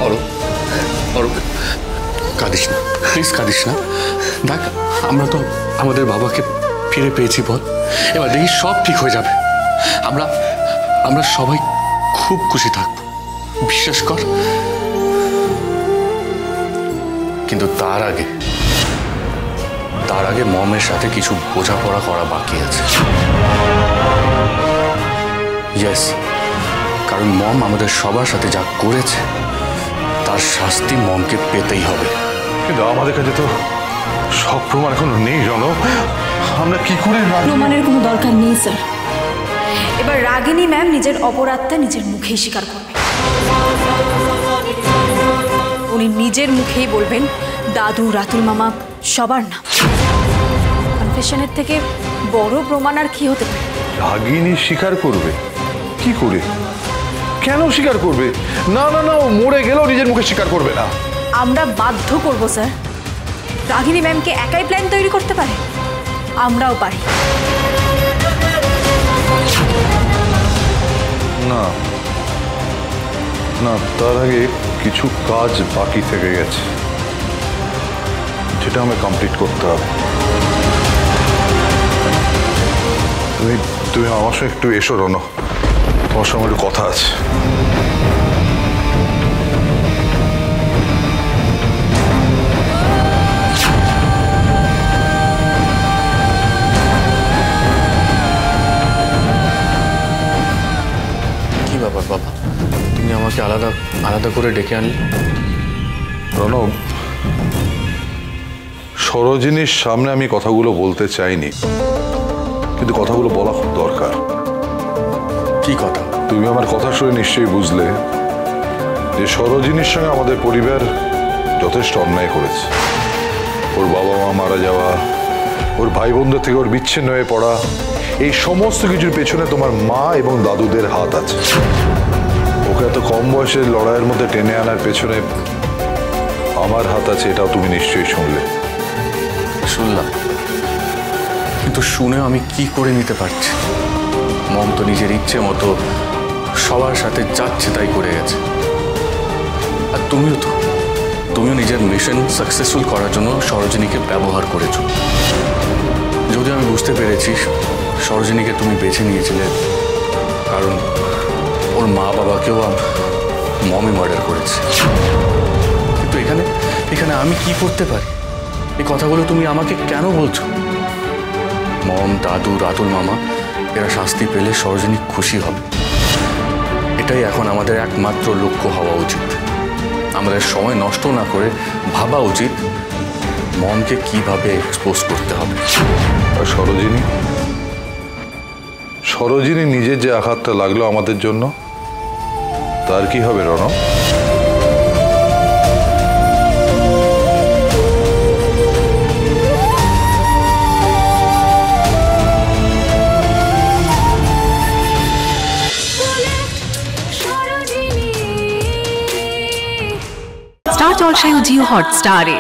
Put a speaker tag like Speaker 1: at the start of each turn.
Speaker 1: অরূপ, অরূপ কাঁদিস না, প্লিজ কাঁদিস না। দেখ আমরা তো আমাদের বাবাকে ফিরে পেয়েছি, বল এবার দেখি সব ঠিক হয়ে যাবে। আমরা আমরা সবাই খুব খুশি থাকবো, বিশ্বাস কর। কিন্তু তার আগে মমের সাথে কিছু বোঝাপড়া করা বাকি আছে। ইয়েস, কারণ মম আমাদের সবার সাথে যা করেছে তার শাস্তি মমকে পেতেই হবে।
Speaker 2: কিন্তু আমাদের কাছে তো সব প্রমাণ এখনো নেই রণ, আমরা কি করে?
Speaker 3: প্রমাণের কোনো দরকার নেই স্যার। এবার রাগিনী ম্যাম নিজের অপরাধটা নিজের মুখেই স্বীকার করবে। উনি নিজের মুখেই বলবেন দাদু রাতুল মামা সবার না। কনফেশনের থেকে বড় প্রমাণ আর কি হতে পারে?
Speaker 2: রাগিনী স্বীকার করবে? কি করে, কেন স্বীকার করবে? না না না, ও মরে গেলেও নিজের মুখে স্বীকার করবে না।
Speaker 3: আমরা বাধ্য করব স্যার। রাগিনী ম্যামকে একাই প্ল্যান তৈরি করতে পারে, আমরাও পারি।
Speaker 2: না না, তার আগে কিছু কাজ বাকি থেকে গেছে, যেটা আমায় কমপ্লিট করতে হবে। তুমি আমার সঙ্গে একটু এসো রণ, তোমার সঙ্গে একটু কথা আছে।
Speaker 1: কি ব্যাপার বাবা, তুমি আমাকে আলাদা আলাদা করে ডেকে আনলে?
Speaker 2: রণব, সরোজিনীর সামনে আমি কথাগুলো বলতে চাইনি, কিন্তু কথাগুলো বলা খুব দরকার।
Speaker 1: কি কথা?
Speaker 2: তুমি আমার কথা শুনে নিশ্চয়ই বুঝলে যে সরোজিনীর সঙ্গে আমাদের পরিবার যথেষ্ট অন্যায় করেছে। ওর বাবা মা মারা যাওয়া, ওর ভাই বোনদের থেকে ওর বিচ্ছিন্ন হয়ে পড়া, এই সমস্ত কিছুর পেছনে তোমার মা এবং দাদুদের হাত আছে। ওকে এত কম বয়সের লড়াইয়ের মধ্যে টেনে আনার পেছনে আমার হাত আছে, এটাও তুমি নিশ্চয়ই শুনলে।
Speaker 1: শুনলাম, কিন্তু শুনেও আমি কি করে নিতে পারছি? মম তো নিজের ইচ্ছে মতো সবার সাথে যাচ্ছে তাই করে গেছে। আর তুমিও নিজের মিশন সাকসেসফুল করার জন্য সরোজিনীকে ব্যবহার করেছো। যদি আমি বুঝতে পেরেছি সরোজিনীকে তুমি বেছে নিয়েছিলে কারণ ওর মা বাবাকেও মমই মার্ডার করেছে। কিন্তু এখানে আমি কি করতে পারি? এই কথাগুলো তুমি আমাকে কেন বলছো? মম, দাদু, রাতুল মামা এরা শাস্তি পেলে সরোজিনী খুশি হবে। এটাই এখন আমাদের একমাত্র লক্ষ্য হওয়া উচিত। আমাদের সময় নষ্ট না করে ভাবা উচিত মমকে কিভাবে এক্সপোজ করতে হবে।
Speaker 2: আর সরোজিনী নিজের যে আঘাতটা লাগলো আমাদের জন্য, তার কি হবে রণ?
Speaker 4: স্টার জলসায় ও জিও হটস্টারে